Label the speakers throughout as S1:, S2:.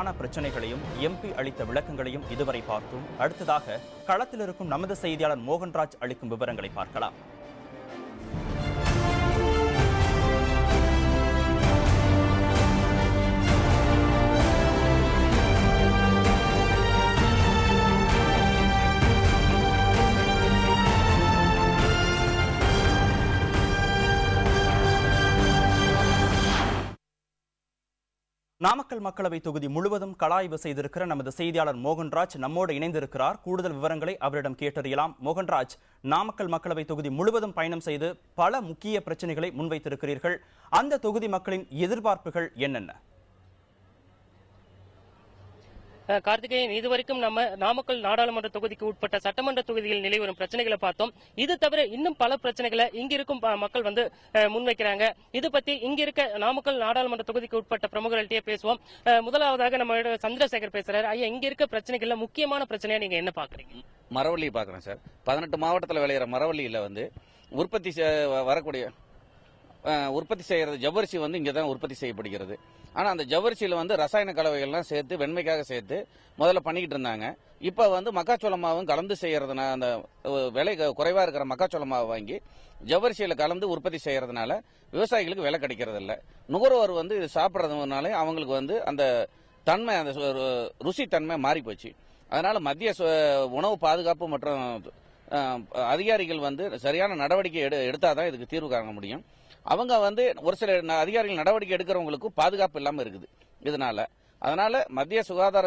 S1: பிரதான பிரச்சனைகளையும் எம்பி அளித்த விளக்கங்களையும் இதுவரை பார்த்தோம். அடுத்ததாக களத்தில் இருக்கும் நமது செய்தியாளர் மோகன்ராஜ் அளிக்கும் விவரங்களை பார்க்கலாம். நாமக்கல் மக்களவை தொகுதி முழுவதும் கள ஆய்வு செய்திருக்கிற நமது செய்தியாளர் மோகன்ராஜ் நம்மோடு இணைந்திருக்கிறார். கூடுதல் விவரங்களை அவரிடம் கேட்டறியலாம். மோகன்ராஜ், நாமக்கல் மக்களவை தொகுதி முழுவதும் பயணம் செய்து பல முக்கிய பிரச்சனைகளை முன்வைத்திருக்கிறீர்கள். அந்த தொகுதி மக்களின் எதிர்பார்ப்புகள் என்னென்ன?
S2: கார்த்திகேயன், இதுவரைக்கும் நம்ம நாமக்கல் நாடாளுமன்ற தொகுதிக்கு உட்பட்ட சட்டமன்ற தொகுதியில் நிலைவரும் பிரச்சனைகளை பார்த்தோம். இது தவிர இன்னும் பல பிரச்சனைகளை இங்க இருக்கும் மக்கள் முன்வைக்கிறாங்க. இது பத்தி இங்க இருக்க நாமக்கல் நாடாளுமன்ற தொகுதிக்கு உட்பட்ட பிரமுகர்கள்ட்டே பேசுவோம். முதலாவதாக நம்ம சந்திரசேகர் பேசுறாரு. ஐயா, இங்க இருக்க பிரச்சனைகள்ல முக்கியமான பிரச்சனையா நீங்க என்ன பாக்குறீங்க?
S3: மரவள்ளி பாக்குறேன் சார். 18 மாவட்டத்தில் விளையிற மரவள்ளியில உற்பத்தி வரக்கூடிய உற்பத்தி செய்யறது ஜவ்வரிசி இங்கதான் உற்பத்தி செய்யப்படுகிறது. ஆனா அந்த ஜவ்வரிசியில ரசாயன கலவைகள்லாம் சேர்த்து வெண்மைக்காக சேர்த்து முதல்ல பண்ணிக்கிட்டு இருந்தாங்க. இப்ப மக்காச்சோள மாவும் கலந்து செய்யறதுனால அந்த விலை குறைவா இருக்கிற மக்காச்சோள மாவை வாங்கி ஜவ்வரிசியில கலந்து உற்பத்தி செய்யறதுனால விவசாயிகளுக்கு விலை கிடைக்கிறது இல்ல. நுகர்வோர் இது சாப்பிட்றதுனால அவங்களுக்கு அந்த தன்மை, அந்த ருசி தன்மை மாறி போச்சு. அதனால மத்திய உணவு பாதுகாப்பு மற்றும் அதிகாரிகள் சரியான நடவடிக்கை எடுத்தாதான் இதுக்கு தீர்வு காண முடியும். அவங்க ஒரு சில அதிகாரிகள் நடவடிக்கை எடுக்கிறவங்களுக்கு பாதுகாப்பு இல்லாம இருக்குது. அதனால மத்திய சுகாதார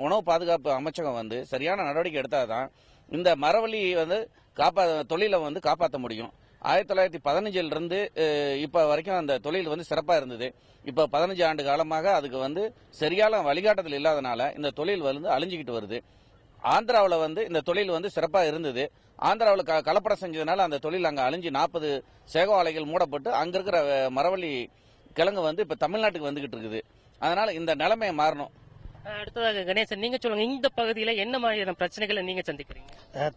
S3: உணவு பாதுகாப்பு அமைச்சகம் சரியான நடவடிக்கை எடுத்தாதான் இந்த மரவள்ளி தொழிலை காப்பாற்ற முடியும். 1915 இருந்து இப்ப வரைக்கும் அந்த தொழில் சிறப்பா இருந்தது. இப்ப 15 ஆண்டு காலமாக அதுக்கு சரியான வழிகாட்டுதல் இல்லாதனால இந்த தொழில் அழிஞ்சுக்கிட்டு வருது. ஆந்திராவில் இந்த தொழில் சிறப்பா இருந்தது. ஆந்திராவில் கலப்படம் செஞ்சதுனால அந்த தொழில் அங்க அழிஞ்சு 40 சேகோ ஆலைகள் மூடப்பட்டு அங்க இருக்கிற மரவள்ளி கிழங்கு இப்ப தமிழ்நாட்டுக்கு வந்துகிட்டு இருக்குது. அதனால இந்த நிலைமையை மாறணும்.
S2: அடுத்ததாக கணேசன், நீங்க சொல்லுங்க, இந்த பகுதியில என்ன மாதிரியான பிரச்சனைகளை நீங்க சந்திக்கிறீங்க?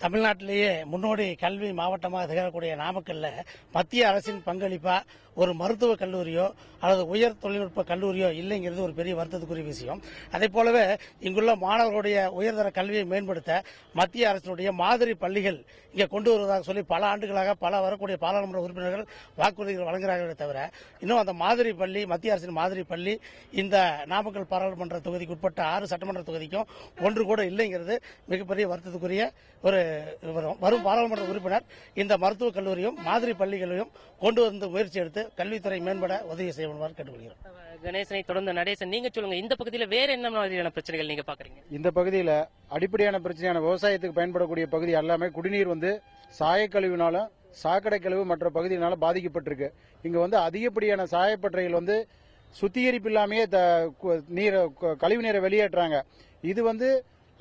S4: தமிழ்நாட்டிலேயே முன்னோடி கல்வி மாவட்டமாக திகழக்கூடிய நாமக்கல்ல மத்திய அரசின் பங்களிப்பா ஒரு மருத்துவ கல்லூரியோ அல்லது உயர் தொழில்நுட்ப கல்லூரியோ இல்லைங்கிறது ஒரு பெரிய வருத்தத்துக்குரிய விஷயம். அதே போலவே இங்குள்ள மாணவர்களுடைய உயர்தர கல்வியை மேம்படுத்த மத்திய அரசினுடைய மாதிரி பள்ளிகள் இங்கே கொண்டு வருவதாக சொல்லி பல ஆண்டுகளாக பல வரக்கூடிய பாராளுமன்ற உறுப்பினர்கள் வாக்குறுதிகள் வழங்குகிறார்களே தவிர இன்னும் அந்த மாதிரி பள்ளி, மத்திய அரசின் மாதிரி பள்ளி இந்த நாமக்கல் பாராளுமன்ற தொகுதிக்கு உட்பட்ட 6 சட்டமன்ற தொகுதிக்கும் ஒன்று கூட இல்லைங்கிறது மிகப்பெரிய வருத்தத்துக்குரிய ஒரு வரும் பாராளுமன்ற உறுப்பினர் இந்த மருத்துவக் கல்லூரியும் மாதிரி பள்ளிகளையும் கொண்டு வந்து முயற்சி எடுத்து கல்வித்துறை மேம்பட உதவி செய்யுமாறு கேட்டுக்கொள்கிறோம்.
S2: கணேசனை தொடர்ந்து நடேசன், நீங்க சொல்லுங்க, இந்த பகுதியில் வேற என்ன மாதிரியான பிரச்சனைகள் நீங்க பாக்குறீங்க?
S5: இந்த பகுதியில அடிப்படையான பிரச்சனையான விவசாயத்துக்கு பயன்படக்கூடிய பகுதி எல்லாமே குடிநீர் சாயக்கழிவுனாலும் சாக்கடை கழிவு மற்ற பகுதியினால பாதிக்கப்பட்டிருக்கு. இங்க அதிகப்படியான சாயப்பட்டறைகள் சுத்திகரிப்பு இல்லாமையே கழிவு நீரை வெளியேற்றாங்க. இது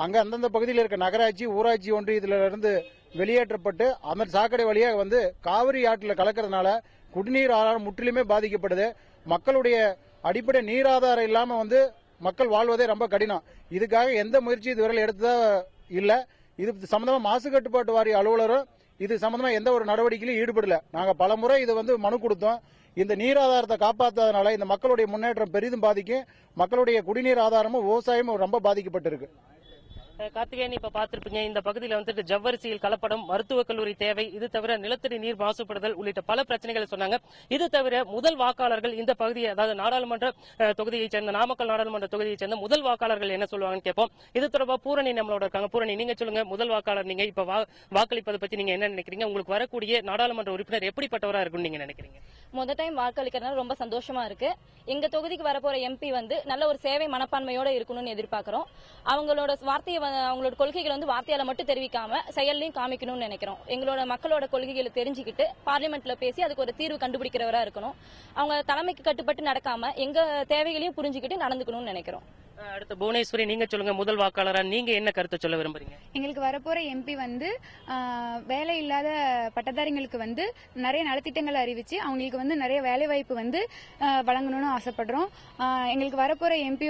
S5: அங்க அந்தந்த பகுதியில் இருக்க நகராட்சி, ஊராட்சி ஒன்றியத்தில இருந்து வெளியேற்றப்பட்டு அந்த சாக்கடை வழியாக காவிரி ஆற்றில் கலக்கிறதுனால குடிநீர் ஆதாரம் முற்றிலுமே பாதிக்கப்படுது. மக்களுடைய அடிப்படை நீர் ஆதாரம் இல்லாம மக்கள் வாழ்வதே ரொம்ப கடினம். இதுக்காக எந்த முயற்சி இதுவரை எடுத்ததா இல்ல. இது சம்பந்தமா மாசு கட்டுப்பாட்டு வாரிய அலுவலரும் இது சம்பந்தமா எந்த ஒரு நடவடிக்கையிலும் ஈடுபடல. நாங்க பல முறை இது மனு கொடுத்தோம். இந்த நீர் ஆதாரத்தை காப்பாற்றாதனால இந்த மக்களுடைய முன்னேற்றம் பெரிதும் பாதிக்கும். மக்களுடைய குடிநீர் ஆதாரமும் விவசாயமும் ரொம்ப பாதிக்கப்பட்டிருக்கு.
S2: கார்த்திகேயன், இப்ப பாத்திருப்பீங்க, இந்த பகுதியில் ஜவ்வரிசியில் கலப்படம், மருத்துவக் கல்லூரி தேவை, இது தவிர நிலத்தடி நீர் மாசுபடுதல் உள்ளிட்ட பல பிரச்சனைகளை சொன்னாங்க. இது தவிர முதல் வாக்காளர்கள் இந்த பகுதியை, அதாவது நாடாளுமன்ற தொகுதியை சேர்ந்த நாமக்கல் நாடாளுமன்ற தொகுதியை சேர்ந்த முதல் வாக்காளர்கள் என்ன சொல்லுவாங்கன்னு கேட்போம். இது தொடர்பா பூரணி நம்மளோட இருக்காங்க. பூரணி, நீங்க சொல்லுங்க, முதல் வாக்காளர் நீங்க இப்ப வாக்களிப்பதை பத்தி நீங்க என்ன நினைக்கிறீங்க? உங்களுக்கு வரக்கூடிய நாடாளுமன்ற உறுப்பினர் எப்படிப்பட்டவரா இருக்குன்னு நீங்க நினைக்கிறீங்க?
S6: முதல் டைம் வாக்களிக்கிறதுனால ரொம்ப சந்தோஷமா இருக்கு. எங்க தொகுதிக்கு வரப்போற எம்பி நல்ல ஒரு சேவை மனப்பான்மையோட இருக்கணும்னு எதிர்பார்க்கிறோம். அவங்களோட வார்த்தையை, அவங்களோட கொள்கைகளை வார்த்தையால மட்டும் தெரிவிக்காம செயல்லையும் காமிக்கணும்னு நினைக்கிறோம். எங்களோட மக்களோட கொள்கைகளை தெரிஞ்சுக்கிட்டு பார்லிமெண்ட்ல பேசி அதுக்கு ஒரு தீர்வு கண்டுபிடிக்கிறவரா இருக்கணும். அவங்க தலைமைக்கு கட்டுப்பட்டு நடக்காம எங்க தேவைகளையும் புரிஞ்சுக்கிட்டு நடந்துக்கணும்னு நினைக்கிறோம்.
S2: அடுத்து புவனேஸ்வரி, நீங்க சொல்லுங்க, முதல் வாக்காளரா நீங்க என்ன கருத்தை சொல்ல விரும்புறீங்க?
S7: எங்களுக்கு வரப்போற எம்பி வேலை இல்லாத பட்டதாரிகளுக்கு நிறைய நலத்திட்டங்கள் அறிவிச்சு அவங்களுக்கு நிறைய வேலை வாய்ப்பு வழங்கணும்னு ஆசைப்படுறோம். எங்களுக்கு வரப்போற எம்பி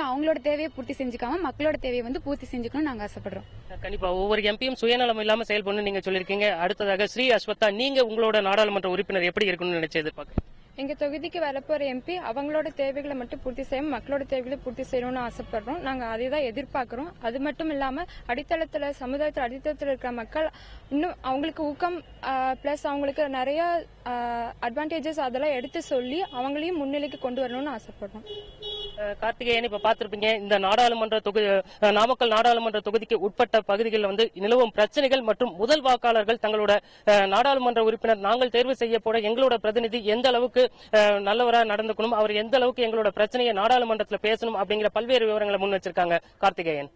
S7: அவங்களோட தேவையை பூர்த்தி செஞ்சுக்காம மக்களோட தேவையை பூர்த்தி செஞ்சுக்கணும்னு நாங்க ஆசைப்படுறோம்.
S2: கண்டிப்பா ஒவ்வொரு எம்பியும் சுயநலம் இல்லாம செயல்படணும் நீங்க சொல்லிருக்கீங்க. அடுத்ததாக ஸ்ரீ அஸ்வத்தா, நீங்க உங்களோட நாடாளுமன்ற உறுப்பினர் எப்படி இருக்கணும்னு நினைச்சு எதிர்பார்க்க?
S8: எங்க தொகுதிக்கு வரப்போற எம்பி அவங்களோட தேவைகளை மட்டும் பூர்த்தி செய்யாம மக்களோட தேவைகளை பூர்த்தி செய்யணும்னு ஆசைப்படுறோம். நாங்க அதை தான் எதிர்பார்க்கிறோம். அது மட்டும் இல்லாம அடித்தளத்துல சமுதாயத்துல அடித்தளத்துல இருக்கிற மக்கள் இன்னும் அவங்களுக்கு ஊக்கம் பிளஸ் அவங்களுக்கு நிறைய அட்வான்டேஜஸ் அதெல்லாம் எடுத்து சொல்லி அவங்களையும் முன்னிலைக்கு கொண்டு வரணும்னு ஆசைப்படுறோம்.
S2: கார்த்திகேயன், இப்ப பாத்திருப்பீங்க இந்த நாடாளுமன்ற தொகுதி நாமக்கல் நாடாளுமன்ற தொகுதிக்கு உட்பட்ட பகுதிகளில் நிலவும் பிரச்சனைகள் மற்றும் முதல் வாக்காளர்கள் தங்களோட நாடாளுமன்ற உறுப்பினர் நாங்கள் தேர்வு செய்யப்போட எங்களோட பிரதிநிதி எந்த அளவுக்கு நல்லவரா நடந்துக்கணும், அவர் எந்த அளவுக்கு எங்களோட பிரச்சனையை நாடாளுமன்றத்தில் பேசணும் அப்படிங்கிற பல்வேறு விவரங்களை முன் வச்சிருக்காங்க. கார்த்திகேயன்.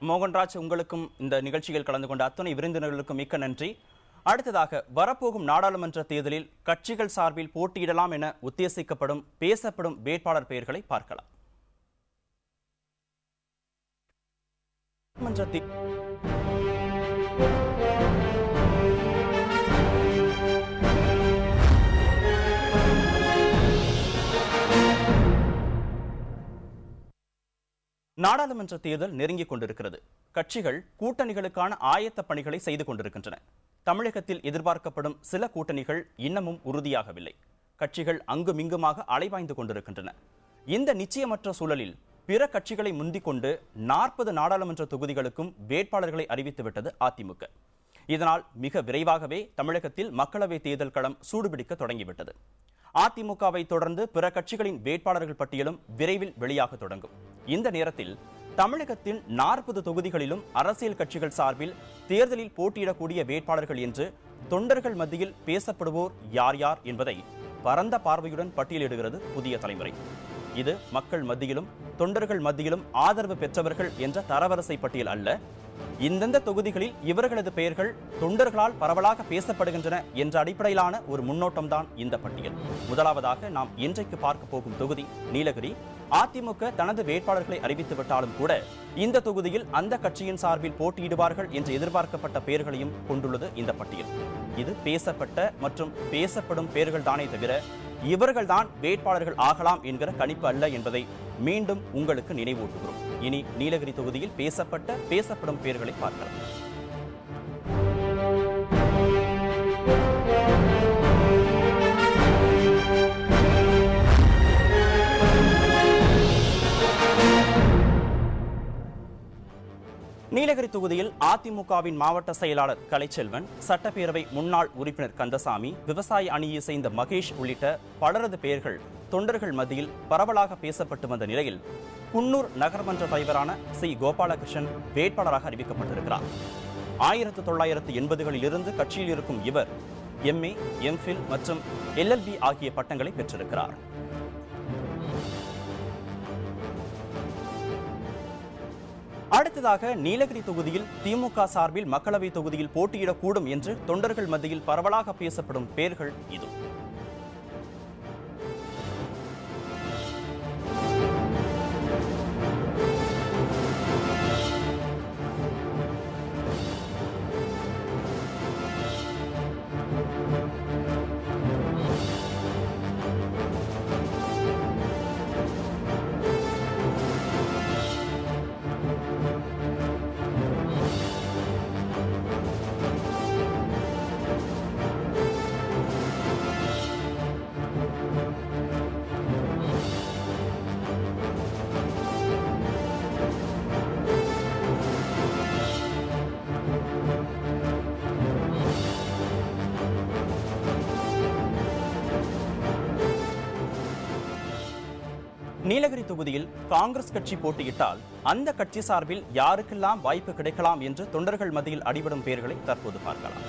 S1: மோகன்ராஜ், உங்களுக்கும் இந்த நிகழ்ச்சியில் கலந்து கொண்ட அத்தனை விருந்தினர்களுக்கும் மிக்க நன்றி. அடுத்ததாக வரப்போகும் நாடாளுமன்ற தேர்தலில் கட்சிகள் சார்பில் போட்டியிடலாம் என உத்தேசிக்கப்படும் பேசப்படும் வேட்பாளர் பெயர்களை பார்க்கலாம். நாடாளுமன்ற தேர்தல் நெருங்கிக் கொண்டிருக்கிறது. கட்சிகள் கூட்டணிகளுக்கான ஆயத்த பணிகளை செய்து கொண்டிருக்கின்றன. தமிழகத்தில் எதிர்பார்க்கப்படும் சில கூட்டணிகள் இன்னமும் உறுதியாகவில்லை. கட்சிகள் அங்குமிங்குமாக அலைபாய்ந்து கொண்டிருக்கின்றன. இந்த நிச்சயமற்ற சூழலில் பிற கட்சிகளை முந்திக் கொண்டு 40 நாடாளுமன்ற தொகுதிகளுக்கும் வேட்பாளர்களை அறிவித்துவிட்டது அதிமுக. இதனால் மிக விரைவாகவே தமிழகத்தில் மக்களவை தேர்தல் களம் சூடுபிடிக்க தொடங்கிவிட்டது. அதிமுகவை தொடர்ந்து பிற கட்சிகளின் வேட்பாளர்கள் பட்டியலும் விரைவில் வெளியாக தொடங்கும். இந்த நேரத்தில் தமிழகத்தின் 40 தொகுதிகளிலும் அரசியல் கட்சிகள் சார்பில் தேர்தலில் போட்டியிடக்கூடிய வேட்பாளர்கள் என்று தொண்டர்கள் மத்தியில் பேசப்படுவோர் யார் யார் என்பதை பரந்த பார்வையுடன் பட்டியலிடுகிறது புதிய தலைமுறை. இது மக்கள் மத்தியிலும் தொண்டர்கள் மத்தியிலும் ஆதரவு பெற்றவர்கள் என்ற தரவரிசை பட்டியல் அல்ல. இந்தந்த தொகுதிகளில் இவர்களது பெயர்கள் தொண்டர்களால் பரவலாக பேசப்படுகின்றன என்ற அடிப்படையிலான ஒரு முன்னோட்டம்தான் இந்த பட்டியல். முதலாவதாக நாம் இன்றைக்கு பார்க்க போகும் தொகுதி நீலகிரி. அதிமுக தனது வேட்பாளர்களை அறிவித்துவிட்டாலும் கூட இந்த தொகுதியில் அந்த கட்சியின் சார்பில் போட்டியிடுவார்கள் என்று எதிர்பார்க்கப்பட்ட பெயர்களையும் கொண்டுள்ளது இந்த பட்டியல். இது பேசப்பட்ட மற்றும் பேசப்படும் பெயர்கள் தானே தவிர இவர்கள்தான் வேட்பாளர்கள் ஆகலாம் என்கிற கணிப்பு அல்ல என்பதை மீண்டும் உங்களுக்கு நினைவூட்டுகிறோம். இனி நீலகிரி தொகுதியில் பேசப்படும் பெயர்களை பார்க்கலாம். நீலகிரி தொகுதியில் அதிமுகவின் மாவட்ட செயலாளர் கலைச்செல்வன், சட்டப்பேரவை முன்னாள் உறுப்பினர் கந்தசாமி, விவசாய அணியை சேர்ந்த மகேஷ் உள்ளிட்ட பலரது பெயர்கள் தொண்டர்கள் மத்தியில் பரவலாக பேசப்பட்டு வந்த நிலையில் குன்னூர் நகர்மன்ற தலைவரான சி கோபாலகிருஷ்ணன் வேட்பாளராக அறிவிக்கப்பட்டிருக்கிறார். 1980களில் இருந்து கட்சியில் இருக்கும் இவர் MA, MPhil மற்றும் LLB ஆகிய பட்டங்களை பெற்றிருக்கிறார். அடுத்ததாக நீலகிரி தொகுதியில் திமுக சார்பில் மக்களவை தொகுதியில் போட்டியிடக்கூடும் என்று தொண்டர்கள் மத்தியில் பரவலாக பேசப்படும் பெயர்கள் இது. நீலகிரி தொகுதியில் காங்கிரஸ் கட்சி போட்டியிட்டால் அந்த கட்சி சார்பில் யாருக்கெல்லாம் வாய்ப்பு கிடைக்கலாம் என்று தொண்டர்கள் மத்தியில் அடிபடும் பெயர்களை தற்போது பார்க்கலாம்.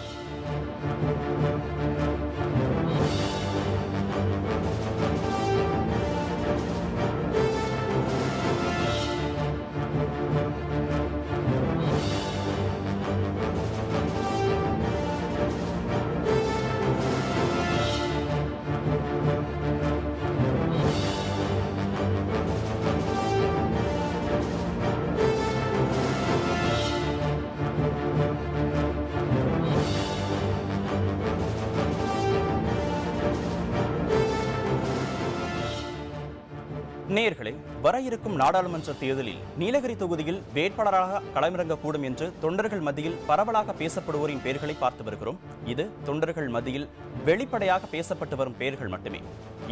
S1: நேயர்களே, வர இருக்கும் நாடாளுமன்ற தேர்தலில் நீலகிரி தொகுதியில் வேட்பாளராக களமிறங்கக்கூடும் என்று தொண்டர்கள் மத்தியில் பரவலாக பேசப்படுவோரின் பெயர்களை பார்த்து வருகிறோம். இது தொண்டர்கள் மத்தியில் வெளிப்படையாக பேசப்பட்டு வரும் பெயர்கள் மட்டுமே.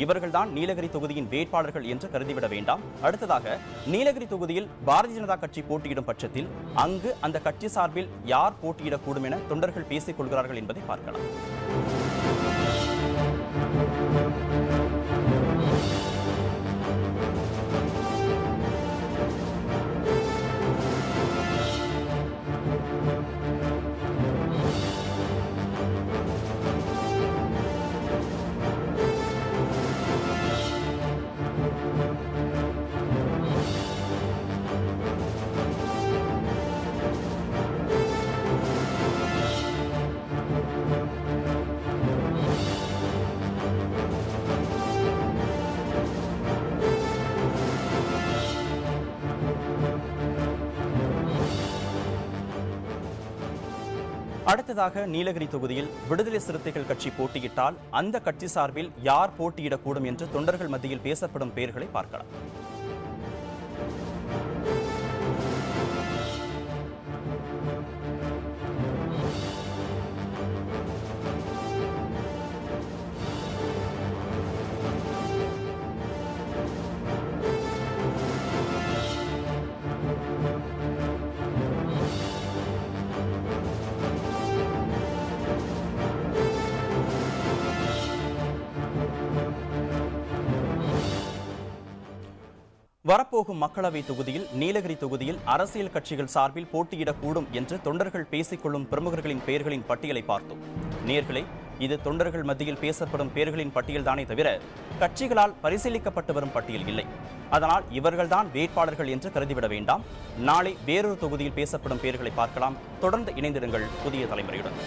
S1: இவர்கள்தான் நீலகிரி தொகுதியின் வேட்பாளர்கள் என்று கருதிவிட வேண்டாம். அடுத்ததாக, நீலகிரி தொகுதியில் பாரதிய ஜனதா கட்சி போட்டியிடும் பட்சத்தில் அங்கு அந்த கட்சி சார்பில் யார் போட்டியிடக்கூடும் என தொண்டர்கள் பேசிக் கொள்கிறார்கள் என்பதை பார்க்கலாம். அடுத்ததாக, நீலகிரி தொகுதியில் விடுதலை சிறுத்தைகள் கட்சி போட்டியிட்டால் அந்த கட்சி சார்பில் யார் போட்டியிடக்கூடும் என்று தொண்டர்கள் மத்தியில் பேசப்படும் பெயர்களை பார்க்கலாம். வரப்போகும் மக்களவை தொகுதியில் நீலகிரி தொகுதியில் அரசியல் கட்சிகள் சார்பில் போட்டியிடக்கூடும் என்று தொண்டர்கள் பேசிக்கொள்ளும் பிரமுகர்களின் பெயர்களின் பட்டியலை பார்த்தோம். நேயர்களே, இது தொண்டர்கள் மத்தியில் பேசப்படும் பெயர்களின் பட்டியல்தானே தவிர கட்சிகளால் பரிசீலிக்கப்பட்டு வரும் பட்டியல் இல்லை. அதனால் இவர்கள்தான் வேட்பாளர்கள் என்று கருதிவிட வேண்டாம். நாளை வேறொரு தொகுதியில் பேசப்படும் பெயர்களை பார்க்கலாம். தொடர்ந்து இணைந்திடுங்கள் புதிய தலைமுறையுடன்.